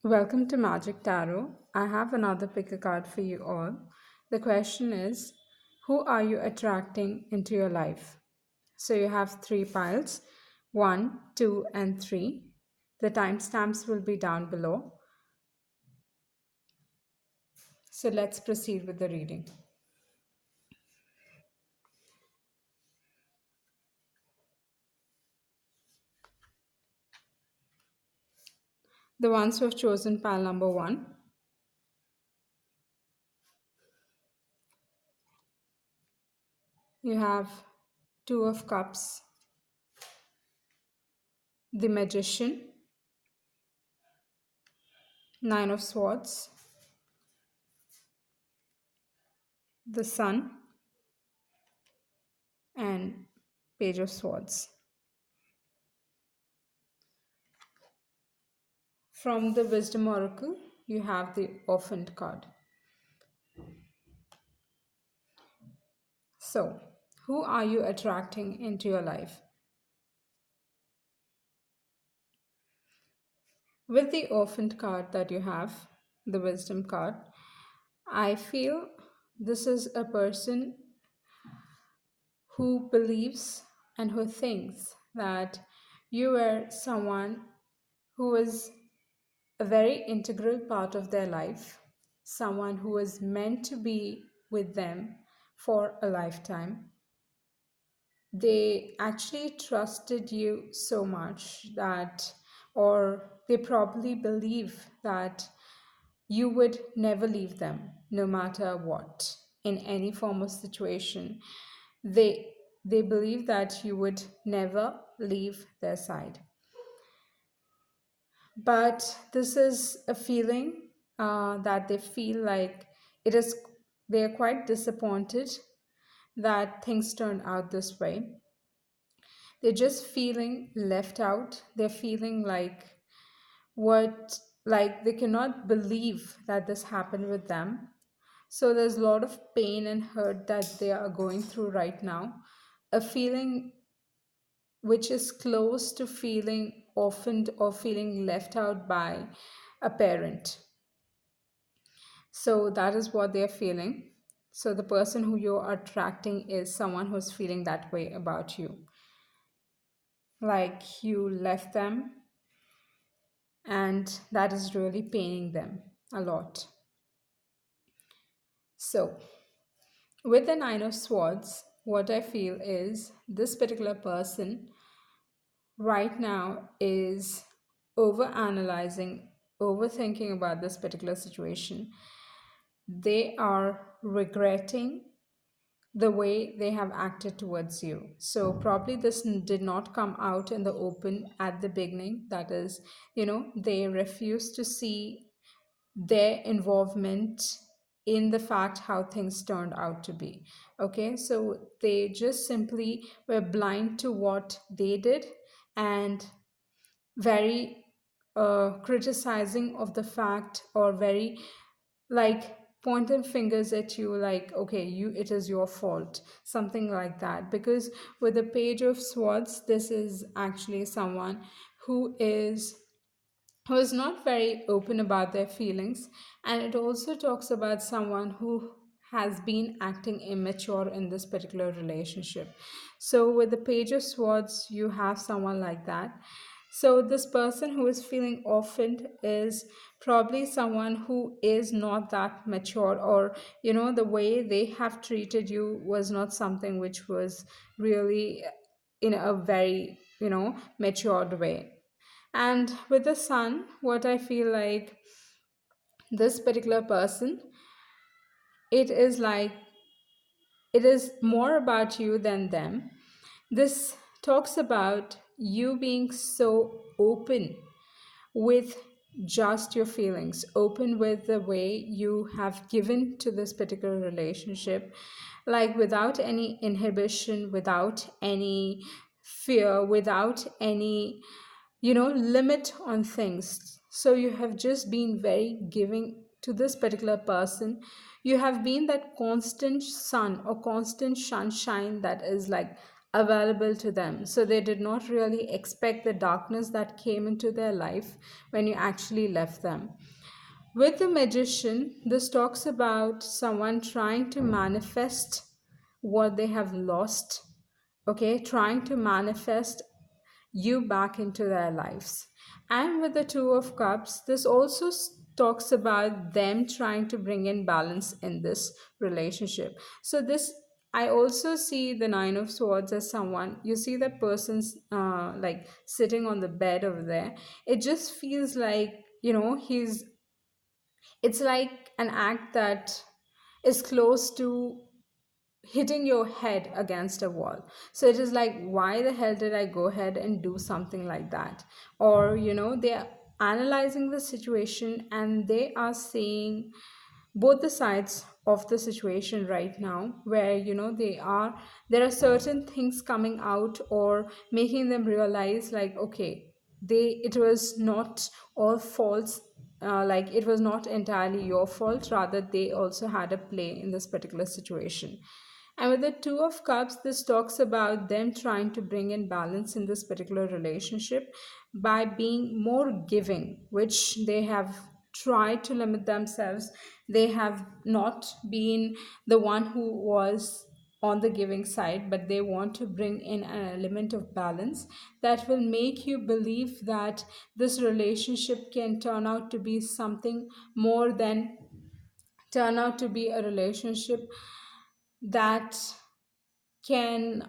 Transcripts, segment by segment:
Welcome to Magic Tarot. I have another pick a card for you all. The question is, who are you attracting into your life? So you have three piles, one, two, and three. The timestamps will be down below. So let's proceed with the reading. The ones who have chosen pile number one, you have Two of Cups, the Magician, Nine of Swords, the Sun, and Page of Swords. From the Wisdom Oracle, you have the Orphaned card. So, who are you attracting into your life? With the Orphaned card that you have, the Wisdom card, I feel this is a person who believes and who thinks that you are someone who is a very integral part of their life, someone who is meant to be with them for a lifetime. They actually trusted you so much that, or they probably believe that you would never leave them no matter what, in any form of situation. They believe that you would never leave their side. But this is a feeling that they feel like it is, they are quite disappointed that things turned out this way. They're just feeling left out. They're feeling like what, like they cannot believe that this happened with them. So there's a lot of pain and hurt that they are going through right now. A feeling which is close to feeling orphaned or feeling left out by a parent. So that is what they're feeling. So the person who you're attracting is someone who's feeling that way about you. Like you left them, and that is really paining them a lot. So, with the Nine of Swords, what I feel is this particular person right now is over analyzing, overthinking about this particular situation. They are regretting the way they have acted towards you. So probably this did not come out in the open at the beginning. That is, they refuse to see their involvement in the fact how things turned out to be. Okay, so they just simply were blind to what they did and very criticizing of the fact, or very like pointing fingers at you like, okay, you, it is your fault, something like that. Because with the Page of Swords, this is actually someone who is not very open about their feelings, and it also talks about someone who has been acting immature in this particular relationship. So with the Page of Swords, you have someone like that. So this person who is feeling orphaned is probably someone who is not that mature, or the way they have treated you was not something which was really in a very matured way. And with the Sun, what I feel like this particular person, it is like it is more about you than them. This talks about you being so open with just your feelings, open with the way you have given to this particular relationship, like without any inhibition, without any fear, without any limit on things. So you have just been very giving to this particular person. You have been that constant sun or constant sunshine that is like available to them. So they did not really expect the darkness that came into their life when you actually left them. With the magician, this talks about someone trying to manifest what they have lost, okay, trying to manifest you back into their lives. And with the Two of Cups, this also talks about them trying to bring in balance in this relationship. So, this I also see the Nine of Swords as someone, you see that person's like sitting on the bed over there. It just feels like, it's like an act that is close to hitting your head against a wall. So it is like, why the hell did I go ahead and do something like that? Or, they're analyzing the situation and they are seeing both the sides of the situation right now, where there are certain things coming out or making them realize, like, okay, it was not all faults, like it was not entirely your fault, rather they also had a play in this particular situation. And with the Two of Cups, this talks about them trying to bring in balance in this particular relationship by being more giving, which they have tried to limit themselves. They have not been the one who was on the giving side, but they want to bring in an element of balance that will make you believe that this relationship can turn out to be a relationship that can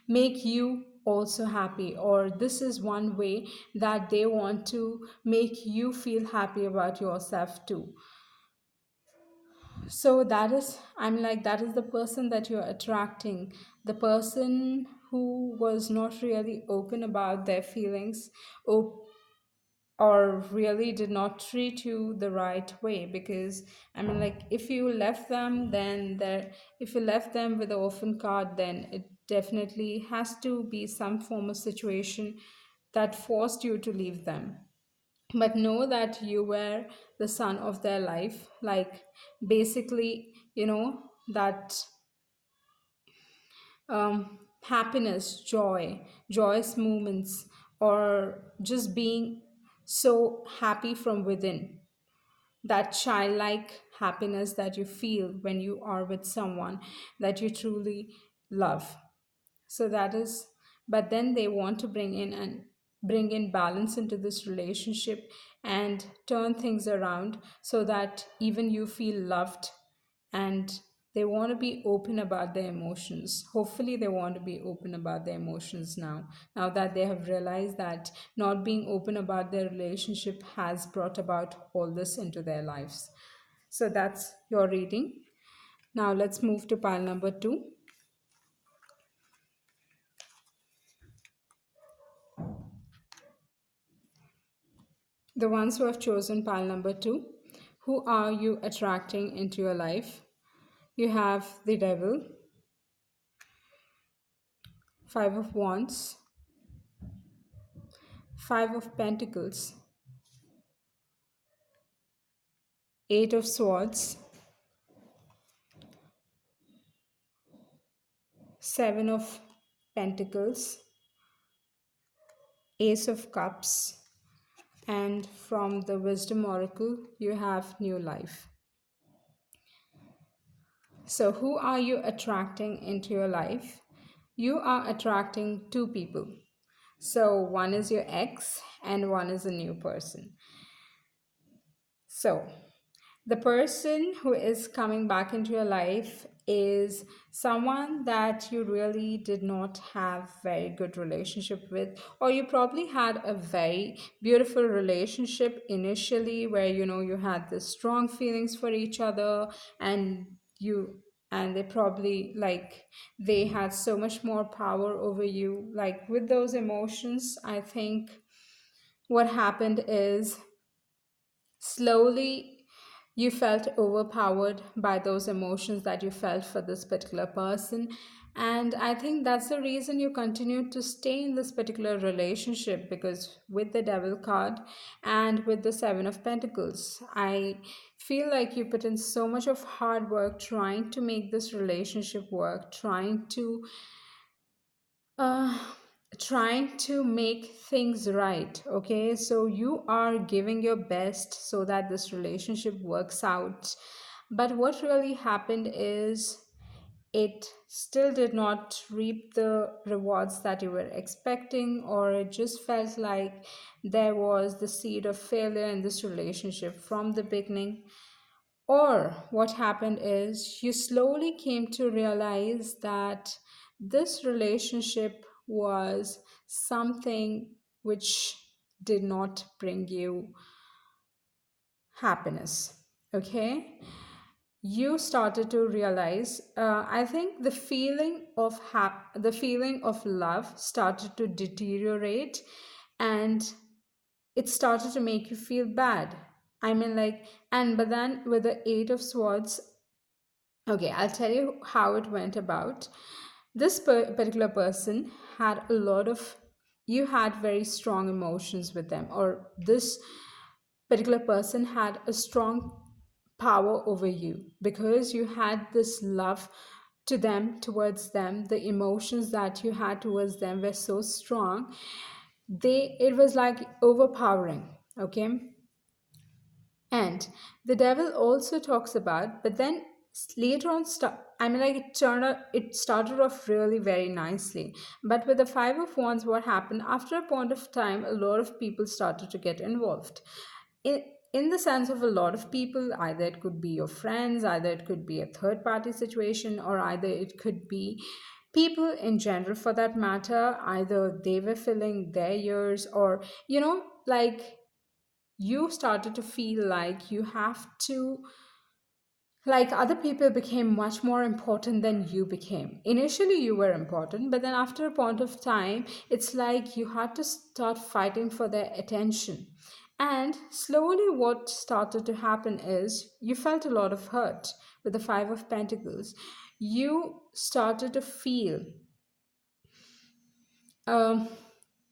make you also happy, or this is one way that they want to make you feel happy about yourself too. So that is, I'm like, that is the person that you're attracting, the person who was not really open about their feelings, or really did not treat you the right way. Because I mean, like, if you left them with the orphan card, then it definitely has to be some form of situation that forced you to leave them. But know that you were the sun of their life, like, basically, that happiness, joyous moments, or just being so happy from within, that childlike happiness that you feel when you are with someone that you truly love. So that is, but then they want to bring in balance into this relationship and turn things around so that even you feel loved. And they want to be open about their emotions. Hopefully they want to be open about their emotions now that they have realized that not being open about their relationship has brought about all this into their lives. So that's your reading. Now let's move to pile number 2. The ones who have chosen pile number 2, who are you attracting into your life? You have the Devil, Five of Wands, Five of Pentacles, Eight of Swords, Seven of Pentacles, Ace of Cups, and from the Wisdom Oracle, you have New Life. So, who are you attracting into your life? You are attracting two people. So, one is your ex and one is a new person. So, the person who is coming back into your life is someone that you really did not have very good relationship with, or you probably had a very beautiful relationship initially where you had the strong feelings for each other, and you and they probably, like, they had so much more power over you. Like, with those emotions, I think what happened is, slowly, you felt overpowered by those emotions that you felt for this particular person. And I think that's the reason you continued to stay in this particular relationship, because with the Devil card and with the Seven of Pentacles, I feel like you put in so much of hard work trying to make this relationship work, trying to uh, trying to make things right. Okay, so you are giving your best so that this relationship works out, but what really happened is it still did not reap the rewards that you were expecting, or it just felt like there was the seed of failure in this relationship from the beginning. Or what happened is you slowly came to realize that this relationship was something which did not bring you happiness. Okay? You started to realize, I think the feeling of love started to deteriorate, and it started to make you feel bad. I mean, like, and but then with the Eight of Swords, okay, I'll tell you how it went about. This particular person had a lot of, you had very strong emotions with them, or this particular person had a strong power over you because you had this love to them, towards them. The emotions that you had towards them were so strong. It was like overpowering. Okay, and the devil also talks about, but then later on, I mean, like it started off really very nicely. But with the Five of Wands, what happened after a point of time, a lot of people started to get involved. In, in the sense of a lot of people, either it could be your friends, either it could be a third party situation, or either it could be people in general for that matter. Either they were filling their ears, or, like, you started to feel like you have to, like, other people became much more important than you became. Initially you were important, but then after a point of time it's like you had to start fighting for their attention. And slowly what started to happen is you felt a lot of hurt. With the Five of Pentacles, you started to feel, um,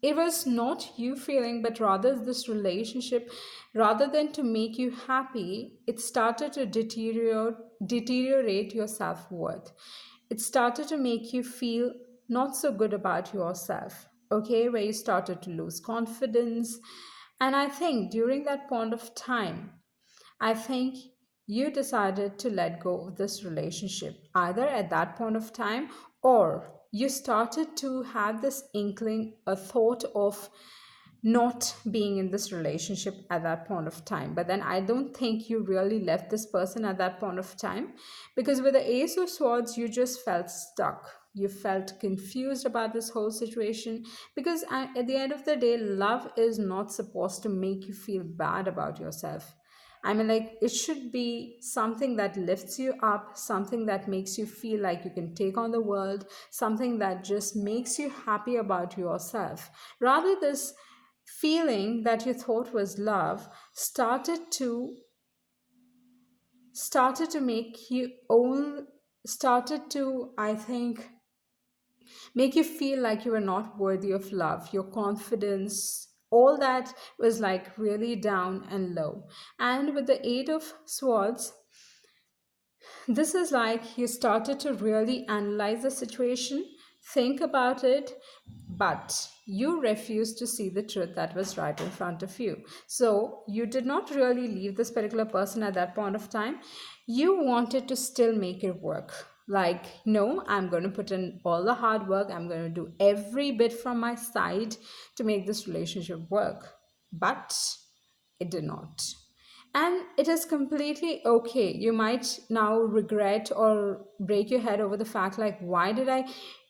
it was not you feeling, but rather this relationship, rather than to make you happy, it started to deteriorate your self-worth. It started to make you feel not so good about yourself. Okay, where you started to lose confidence. And I think during that point of time, I think you decided to let go of this relationship either at that point of time, or you started to have this inkling, a thought of not being in this relationship at that point of time. But then I don't think you really left this person at that point of time, because with the Ace of Swords, you just felt stuck. You felt confused about this whole situation, because at the end of the day, love is not supposed to make you feel bad about yourself. I mean, like, it should be something that lifts you up, something that makes you feel like you can take on the world, something that just makes you happy about yourself. Rather, this feeling that you thought was love started to make you own, started to, I think, make you feel like you were not worthy of love. Your confidence, all that was like really down and low. And with the Eight of Swords, this is like you started to really analyze the situation, think about it, but you refused to see the truth that was right in front of you. So you did not really leave this particular person at that point of time. You wanted to still make it work. Like, no, I'm going to put in all the hard work, I'm going to do every bit from my side to make this relationship work. But it did not. And it is completely okay. You might now regret or break your head over the fact, like, why did I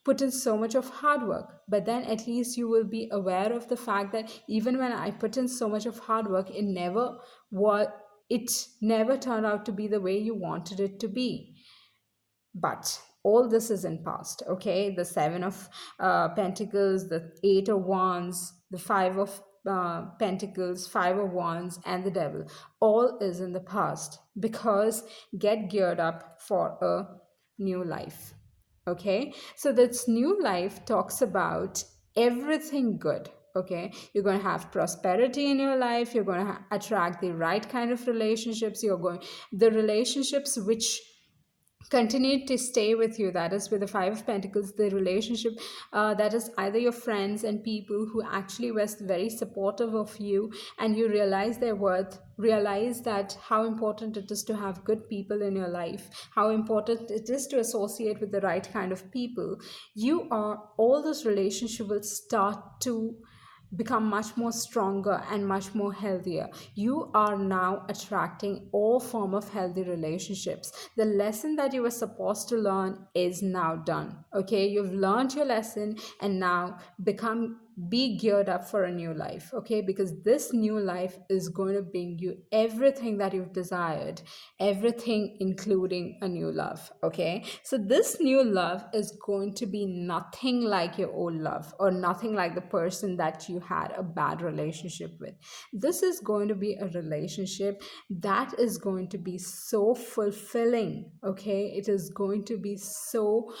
put in so much of hard work? But then at least you will be aware of the fact that even when I put in so much of hard work, it never turned out to be the way you wanted it to be. But all this is in past. Okay, the Seven of Pentacles, the Eight of Wands, the Five of Pentacles, Five of Wands, and the Devil, all is in the past, because get geared up for a new life. Okay, so this new life talks about everything good. Okay, you're going to have prosperity in your life, you're going to attract the right kind of relationships, you're going, the relationships which continue to stay with you. That is with the Five of Pentacles, the relationship that is either your friends and people who actually were very supportive of you, and you realize their worth, realize that how important it is to have good people in your life, how important it is to associate with the right kind of people. You are, all this relationship will start to become much more stronger and much more healthier. You are now attracting all form of healthy relationships. The lesson that you were supposed to learn is now done. Okay, you've learned your lesson, and now be geared up for a new life. Okay, because this new life is going to bring you everything that you've desired, everything including a new love. Okay, so this new love is going to be nothing like your old love, or nothing like the person that you had a bad relationship with. This is going to be a relationship that is going to be so fulfilling. Okay, it is going to be so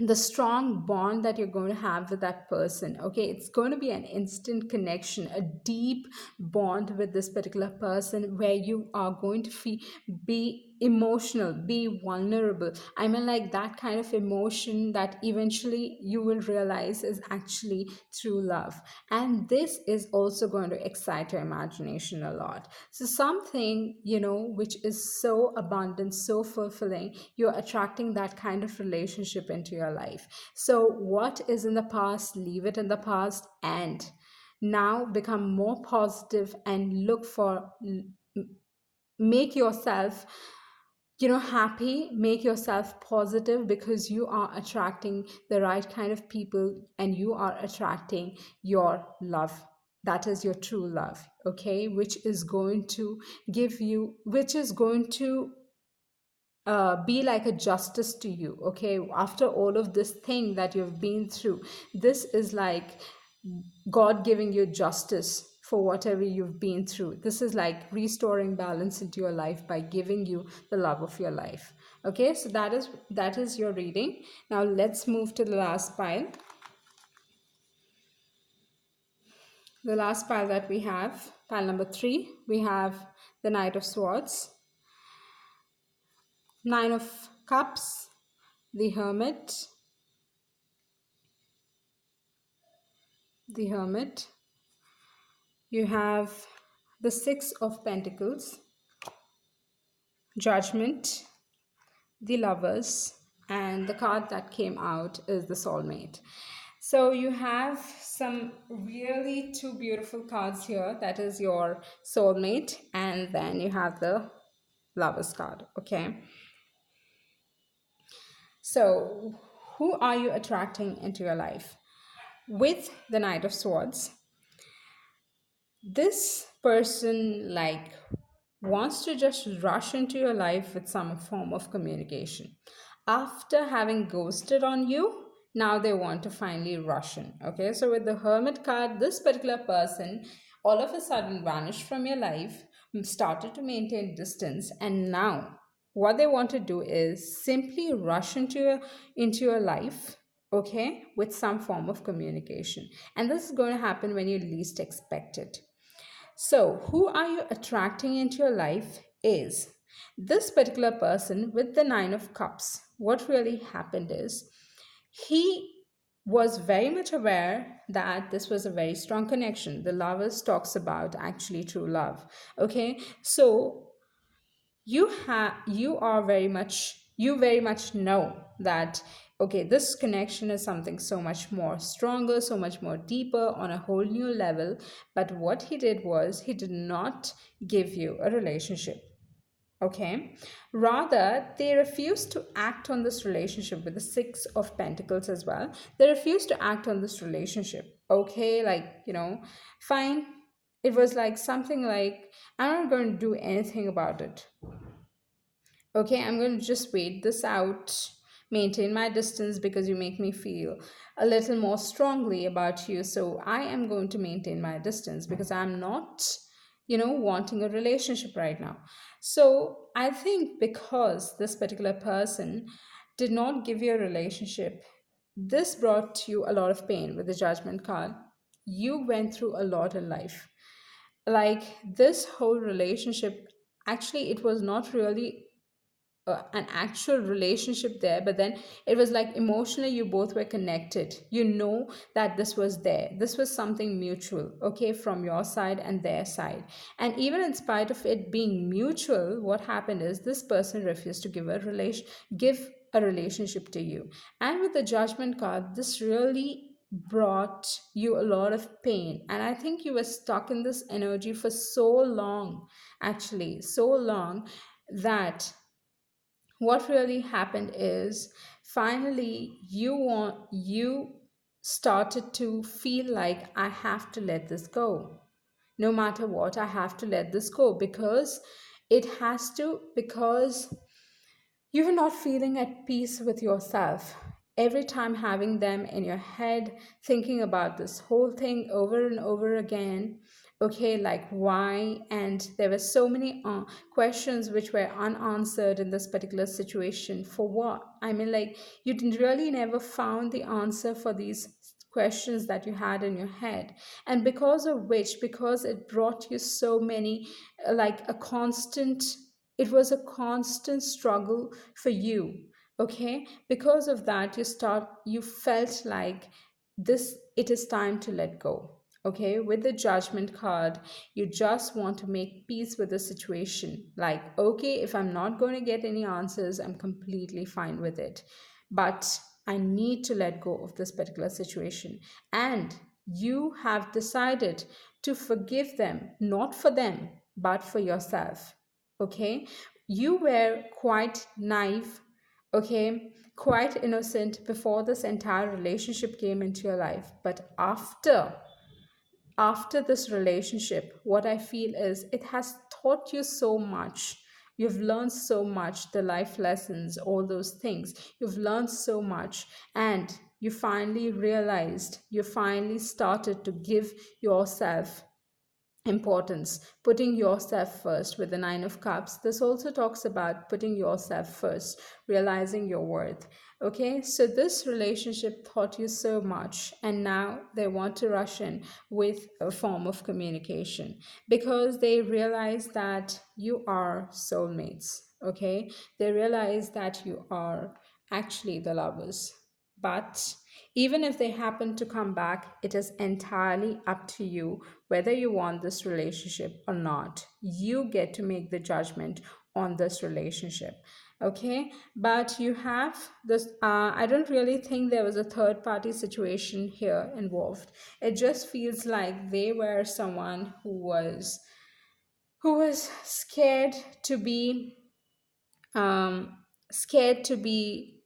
the strong bond that you're going to have with that person. Okay, it's going to be an instant connection, a deep bond with this particular person, where you are going to be emotional, be vulnerable. I mean, like that kind of emotion that eventually you will realize is actually true love. And this is also going to excite your imagination a lot. So something, which is so abundant, so fulfilling, you're attracting that kind of relationship into your life. So what is in the past, leave it in the past, and now become more positive and look for, make yourself happy, make yourself positive, because you are attracting the right kind of people, and you are attracting your love. That is your true love. Okay, which is going to which is going to be like a justice to you. Okay, after all of this thing that you've been through, this is like God giving you justice for whatever you've been through. This is like restoring balance into your life by giving you the love of your life. Okay, so that is your reading. Now let's move to the last pile. The last pile that we have, pile number 3, we have the Knight of Swords, Nine of Cups, the Hermit, the Hermit. You have the Six of Pentacles, Judgment, the Lovers, and the card that came out is the Soulmate. So you have some really two beautiful cards here. That is your Soulmate, and then you have the Lovers card. Okay, so who are you attracting into your life? With the Knight of Swords, this person wants to just rush into your life with some form of communication. After having ghosted on you, now they want to finally rush in. Okay, so with the Hermit card, this particular person all of a sudden vanished from your life, started to maintain distance, and now what they want to do is simply rush into your life, okay, with some form of communication. And this is going to happen when you least expect it. So, who are you attracting into your life is this particular person with the Nine of Cups. What really happened is he was very much aware that this was a very strong connection. The Lovers talks about actually true love. Okay, so you very much know that, okay, this connection is something so much more stronger, so much more deeper, on a whole new level. But what he did was he did not give you a relationship. Okay, rather they refused to act on this relationship. With the Six of Pentacles as well, they refused to act on this relationship. Okay, fine. It was like something like, I'm not going to do anything about it. Okay, I'm going to just wait this out, maintain my distance, because you make me feel a little more strongly about you. So I am going to maintain my distance because I'm not, wanting a relationship right now. So I think because this particular person did not give you a relationship, this brought you a lot of pain. With the Judgment card, you went through a lot in life. Like this whole relationship, actually, it was not really an actual relationship there, but then it was like emotionally you both were connected. You know that this was there, this was something mutual, okay, from your side and their side. And even in spite of it being mutual, what happened is this person refused to give a relationship to you. And with the judgment card, this really brought you a lot of pain, and I think you were stuck in this energy for so long, actually so long, that what really happened is finally you started to feel like I have to let this go. No matter what, I have to let this go because it has to, because you were not feeling at peace with yourself. Every time having them in your head, thinking about this whole thing over and over again. Okay, like why? And there were so many questions which were unanswered in this particular situation. For what? I mean, like, you didn't really never found the answer for these questions that you had in your head. And because of which, because it brought you so many, like a constant, it was a constant struggle for you. Okay, because of that you felt like this, it is time to let go. Okay, with the judgment card, you just want to make peace with the situation. Like, okay, if I'm not going to get any answers, I'm completely fine with it, but I need to let go of this particular situation. And you have decided to forgive them, not for them but for yourself. Okay, you were quite naive, okay, quite innocent before this entire relationship came into your life. But after this relationship, what I feel is it has taught you so much. You've learned so much, the life lessons, all those things. You've learned so much, and you finally started to give yourself importance, putting yourself first. With the Nine of Cups, this also talks about putting yourself first, realizing your worth. Okay, so this relationship taught you so much, and now they want to rush in with a form of communication because they realize that you are soulmates. Okay, they realize that you are actually the lovers. But even if they happen to come back, it is entirely up to you whether you want this relationship or not. You get to make the judgment on this relationship. Okay, but you have this. I don't really think there was a third party situation here involved. It just feels like they were someone who was um, scared to be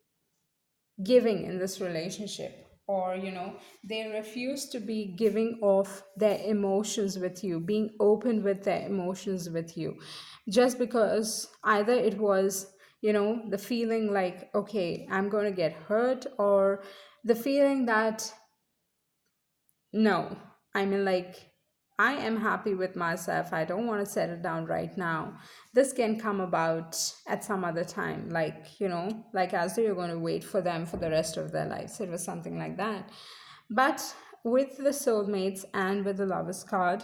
giving in this relationship, or they refuse to be giving off their emotions with you, being open with their emotions with you, just because either it was the feeling like, okay, I'm going to get hurt, or the feeling that, no, I mean, like, I am happy with myself. I don't want to settle down right now. This can come about at some other time. Like, like as though you're going to wait for them for the rest of their lives. It was something like that. But with the soulmates and with the lovers card,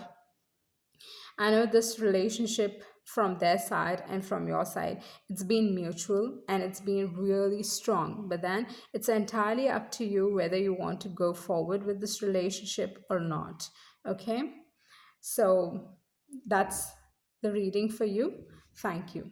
I know this relationship from their side and from your side, it's been mutual and it's been really strong. But then it's entirely up to you whether you want to go forward with this relationship or not. Okay? So that's the reading for you. Thank you.